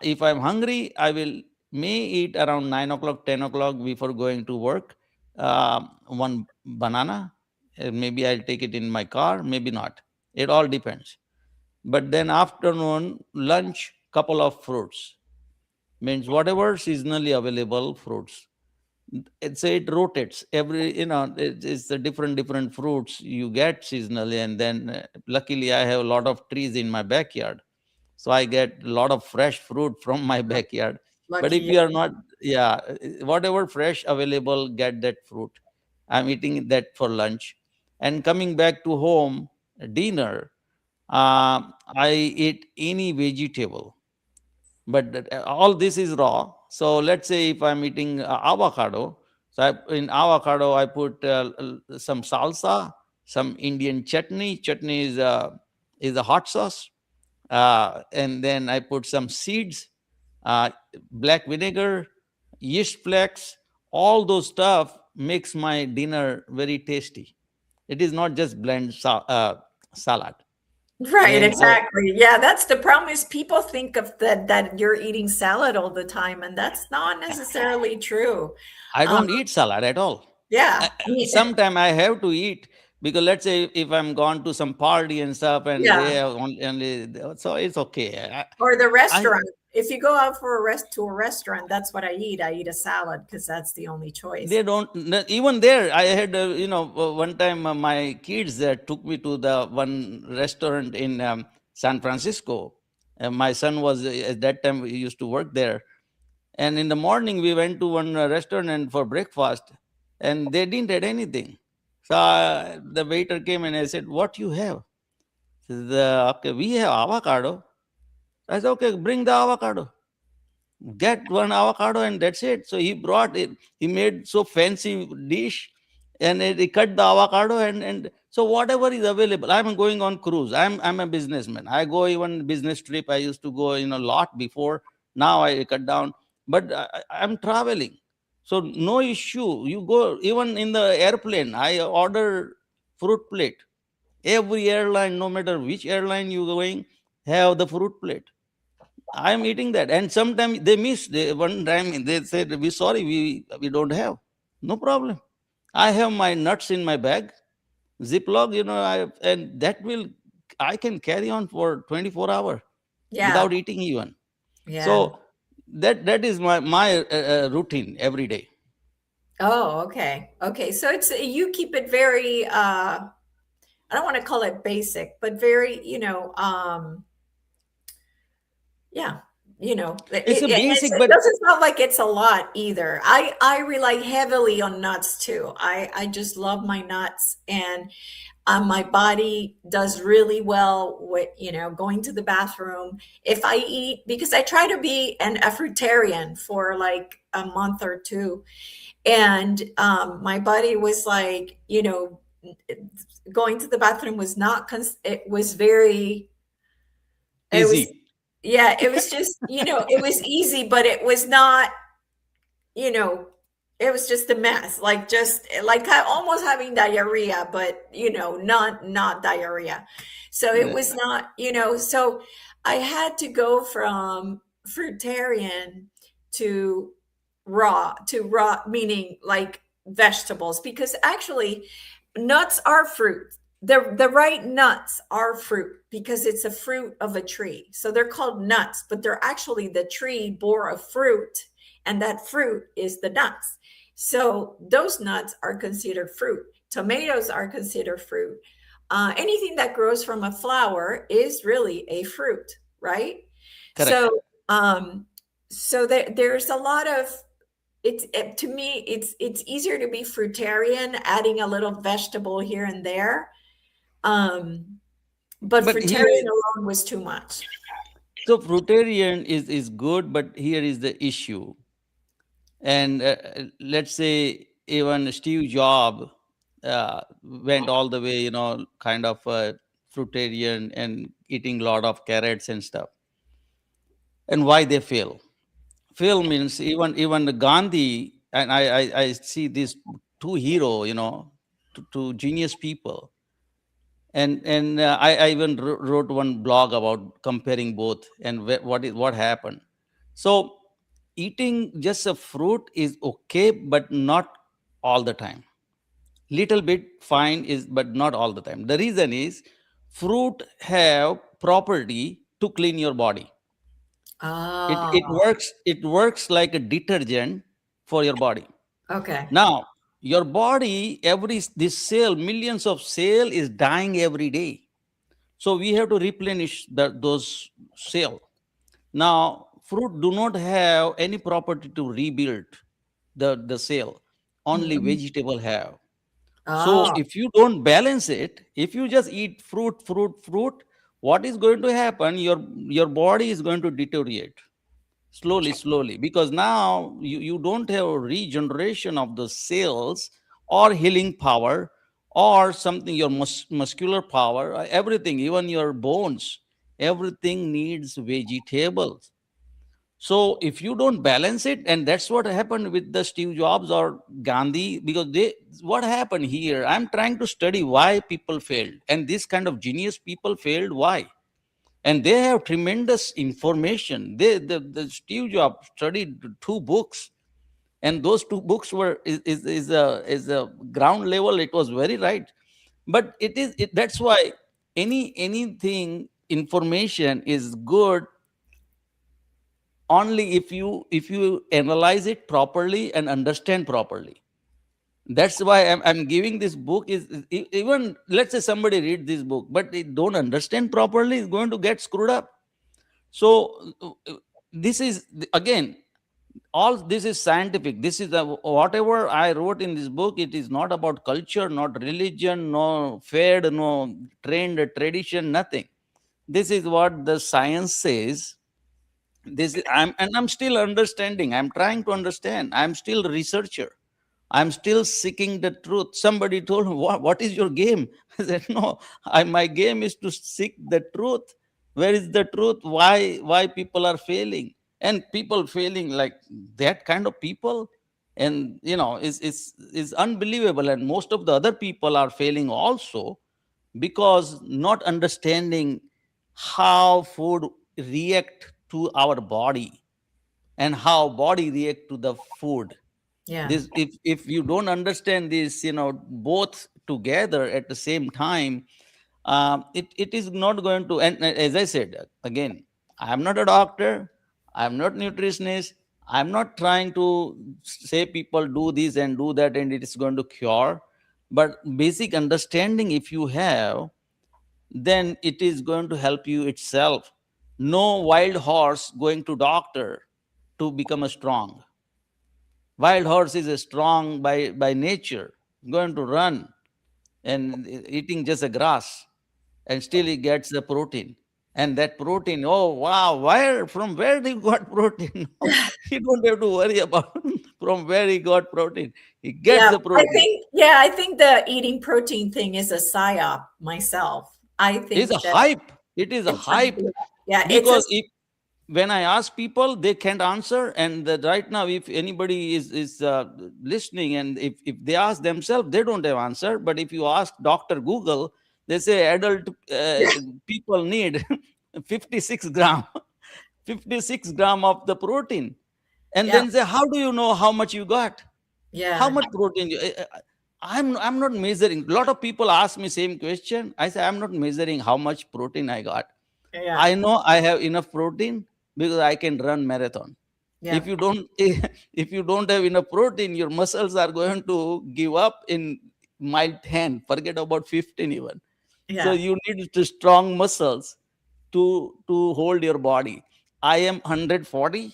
if I'm hungry, I will may eat around 9 o'clock, 10 o'clock before going to work. One banana, maybe I'll take it in my car, maybe not. It all depends. But then afternoon lunch, couple of fruits, means whatever seasonally available fruits. It rotates every, it's the different fruits you get seasonally, and then luckily I have a lot of trees in my backyard, so I get a lot of fresh fruit from my backyard. But lucky if you. you are not, yeah, whatever fresh available, get that fruit. I'm eating that for lunch, and coming back to home, dinner, I eat any vegetable, but all this is raw. So let's say if I'm eating avocado, so in avocado I put some salsa, some Indian chutney. Chutney is a hot sauce, and then I put some seeds, uh, black vinegar, yeast flakes. All those stuff makes my dinner very tasty. It is not just salad. Right, And exactly. Yeah, that's the problem is people think of that you're eating salad all the time, and that's not necessarily true. I Um, don't eat salad at all. yeah, I mean, Sometime I have to eat, because let's say if I'm gone to some party and stuff and they yeah, have only so it's okay. or the I restaurant. If you go out for a restaurant, that's what I eat. I eat a salad because that's the only choice. They don't even there. I had one time my kids took me to the one restaurant in San Francisco. My son was at that time he used to work there, and in the morning we went to one restaurant and for breakfast, and they didn't have anything. So the waiter came and I said, "What you have?" He said, "Okay, we have avocado." I said, "Okay, bring the avocado. Get one avocado and that's it." So he brought it. He made so fancy dish, and he cut the avocado, and so whatever is available. I'm going on cruise. I'm a businessman. I go even business trip. I used to go a lot before. Now I cut down, but I'm traveling, so no issue. You go even in the airplane. I order fruit plate. Every airline, no matter which airline you going, have the fruit plate. I'm eating that, and sometimes they miss. One time they said, "We sorry, we don't have." No problem. I have my nuts in my bag, Ziploc. And that will I can carry on for 24 hours Yeah, without eating even. yeah. So that is my routine every day. Oh, okay. Okay. So it's you keep it very I don't want to call it basic, but very, yeah, It's a basic, it but doesn't sound like it's a lot either. I rely heavily on nuts too. I just love my nuts, and my body does really well with going to the bathroom. If I eat, because I try to be a fruitarian for like a month or two, and my body was like, going to the bathroom was not it was very, it was, easy. yeah, it was just, it was easy, but it was not, you know, it was just a mess, like just like almost having diarrhea, but not diarrhea. So it was not, so I had to go from fruitarian to raw, meaning like vegetables, because actually nuts are fruit. The right nuts are fruit because it's a fruit of a tree. So they're called nuts, but they're actually the tree bore a fruit, and that fruit is the nuts. So those nuts are considered fruit. Tomatoes are considered fruit. Anything that grows from a flower is really a fruit, right? Correct. So, there's a lot of to me, it's easier to be fruitarian, adding a little vegetable here and there. Um, but But here, fruitarian alone was too much. so fruitarian is good, but here is the issue. And let's say even Steve Jobs went all the way, kind of fruitarian and eating a lot of carrots and stuff. And why they fail? Fail means even the Gandhi, and I see these two hero, two genius people. And I even wrote one blog about comparing both and what happened. So eating just a fruit is okay, but not all the time. Little bit fine is, but not all the time. The reason is fruit have property to clean your body. Oh, It works like a detergent for your body. okay. Now your body, this cell, millions of cell is dying every day. So we have to replenish those cell. Now, fruit do not have any property to rebuild the cell. Only Mhm. vegetable have. So Oh, if you don't balance it, if you just eat fruit, what is going to happen? Your body is going to deteriorate slowly, because now you don't have regeneration of the cells or healing power or something, your muscular power, everything, even your bones, everything needs vegetables. So if you don't balance it, and that's what happened with the Steve Jobs or Gandhi, because they, what happened here, I'm trying to study why people failed, and this kind of genius people failed, why? And they have tremendous information. The Steve Jobs studied 2 books, and those 2 books were is a ground level. It was very right, but that's why anything information is good only if you analyze it properly and understand properly. That's why I'm giving this book even, let's say somebody read this book but they don't understand properly, is going to get screwed up. So this is again, all this is scientific. This is whatever I wrote in this book, it is not about culture, not religion, no fad, no trend, tradition, nothing. This is what the science says. I'm still understanding, I'm trying to understand, I'm still a researcher, I'm still seeking the truth. Somebody told me, what is your game? I said, no, my game is to seek the truth. Where is the truth? Why people are failing? And people failing like that kind of people, and is unbelievable. And most of the other people are failing also because not understanding how food react to our body and how body react to the food. Yeah. This, if you don't understand this, both together at the same time, it is not going to. And as I said again, I am not a doctor, I'm not nutritionist, I'm not trying to say people do this and do that and it is going to cure. But basic understanding if you have, then it is going to help you itself. No wild horse going to doctor to become a strong. Wild horse is a strong by nature, going to run and eating just a grass, and still he gets the protein. And that protein, oh wow, where he got protein? No, he don't have to worry about from where he got protein. He gets Yeah, the protein. I think the eating protein thing is a psyop myself. I It's a think that hype. It is a it's a, hype yeah, it's a, because if when I ask people, they can't answer. And that right now, if anybody is listening, and if they ask themselves, they don't have answer. But if you ask Doctor Google, they say adult people need 56 gram, 56 gram of the protein, and yeah, then say, how do you know how much you got? How yeah, much protein? I'm not measuring. A lot of people ask me same question. I say I'm not measuring how much protein I got. yeah, I know I have enough protein because I can run marathon. yeah, If you don't, if you don't have enough protein, your muscles are going to give up in mile 10. Forget about 15 even. So yeah, you need to strong muscles to hold your body. I am 140.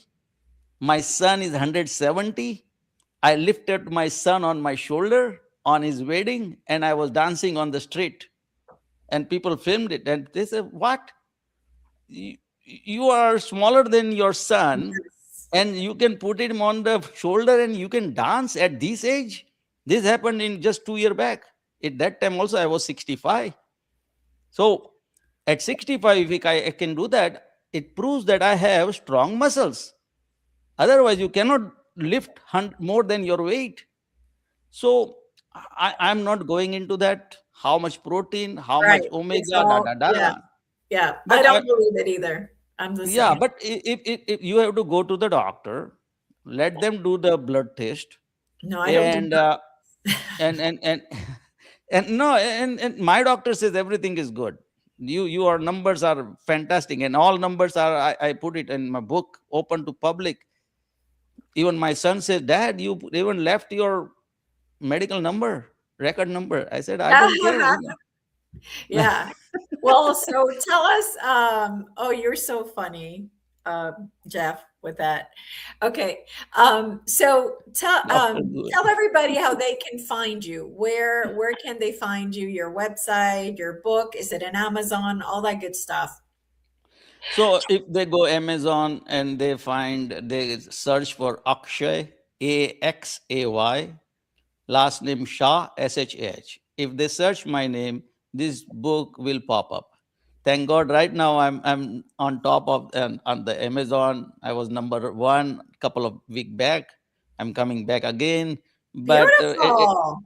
My son is 170. I lifted my son on my shoulder on his wedding, and I was dancing on the street. And people filmed it, and they said, "What? You are smaller than your son and you can put him on the shoulder and you can dance at this age?" This happened in just 2 years back. At that time also I was 65. So at 65, if I can do that, it proves that I have strong muscles. Otherwise you cannot lift more than your weight. So I'm not going into that, how much protein, how right. much It's omega, da all, da yeah, da. yeah. I But don't believe it either. I'm the yeah, same. but if you have to go to the doctor, let them do the blood test, No, I don't do and and and no, and my doctor says everything is good. Your numbers are fantastic, and all numbers are. I put it in my book, open to public. Even my son says, "Dad, you even left your medical number, record number." I said, "I don't care." that. Yeah. Well, so tell us, oh, you're so funny, Jeff, with that. Okay. So Doctor, do tell it. everybody how they can find you. Where can they find you? Your website, your book, is it in Amazon, all that good stuff? So if they go Amazon and they search for Akshay, Axay, last name Shah, Shah. If they search my name, this book will pop up. Thank God, right now I'm on top of on the Amazon. I was number one couple of week back. I'm coming back again, but Beautiful.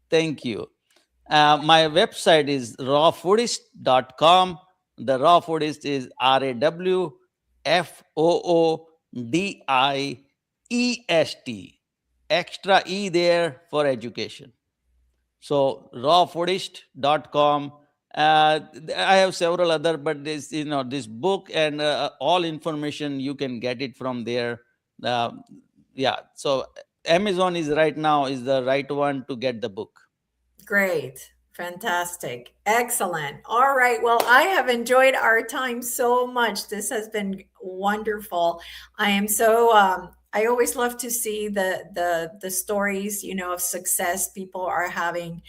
thank you. My website is rawfoodist.com. The raw foodist is RAWFOODIEST. Extra E there for education. So rawfoodist.com. I have several other, but this, this book and all information you can get it from there. Uh, yeah. So Amazon is right now is the right one to get the book. Great. Fantastic. Excellent. All right. Well, I have enjoyed our time so much. This has been wonderful. I am so I always love to see the stories, of success people are having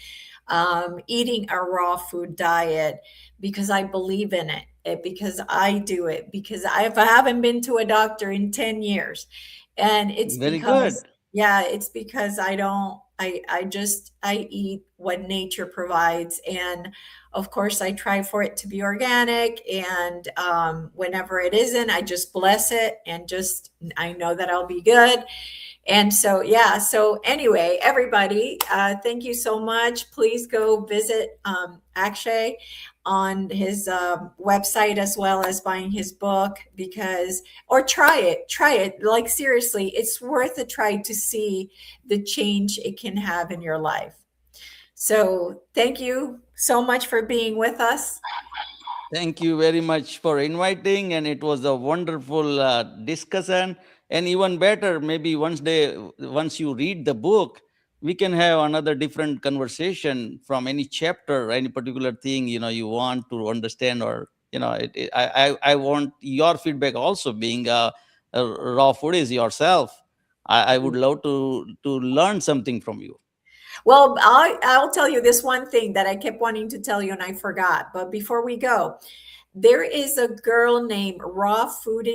eating a raw food diet because I believe in it, because I do it, because I haven't been to a doctor in 10 years. And it's Very good. because, yeah, it's because I eat what nature provides. And of course, I try for it to be organic. And whenever it isn't, I just bless it and I know that I'll be good. And so, yeah. So anyway, everybody, thank you so much. Please go visit Akshay on his website as well as buying his book or try it. Like seriously, it's worth a try to see the change it can have in your life. So thank you so much for being with us. Thank you very much for inviting, and it was a wonderful discussion. And even better, maybe once you read the book, we can have another different conversation from any chapter, any particular thing you want to understand, or I want your feedback also. Being a raw foodie yourself, I would love to learn something from you. Well, I'll tell you this one thing that I kept wanting to tell you and I forgot. But before we go, there is a girl named Raw Food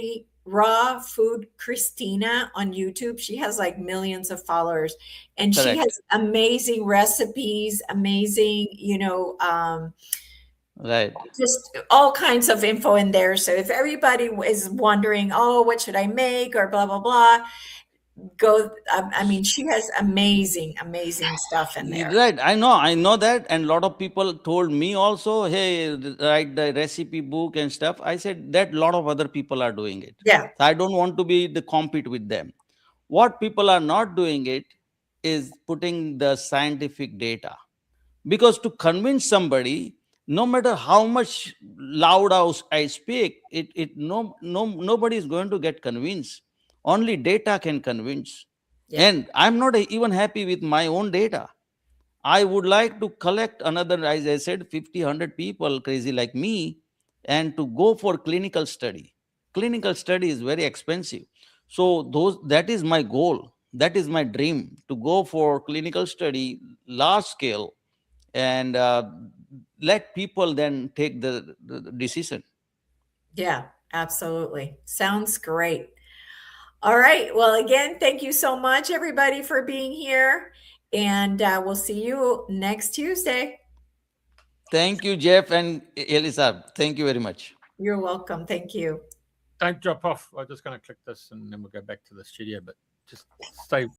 Christina on YouTube. She has like millions of followers, and she Correct. has amazing recipes, amazing, Right. just all kinds of info in there. So if everybody is wondering, oh, what should I make or blah blah blah, go. I mean, she has amazing stuff in there. Right, I know that, and a lot of people told me also, hey, write the recipe book and stuff. I said that a lot of other people are doing it, Yeah, so I don't want to be the compete with them. What people are not doing it is putting the scientific data, because to convince somebody, no matter how much loud I speak, nobody is going to get convinced. Only data can convince, yeah, and I'm not even happy with my own data. I would like to collect another, as I said, 50, 100 people crazy like me, and to go for clinical study. Clinical study is very expensive. So that is my goal. That is my dream, to go for clinical study, large scale, and let people then take the decision. yeah, absolutely. Sounds great. All right. Well, again, thank you so much, everybody, for being here. And we'll see you next Tuesday. Thank you, Jeff and Elisa. Thank you very much. You're welcome. Thank you. Don't drop off. I'm just going to click this and then we'll go back to the studio, but just stay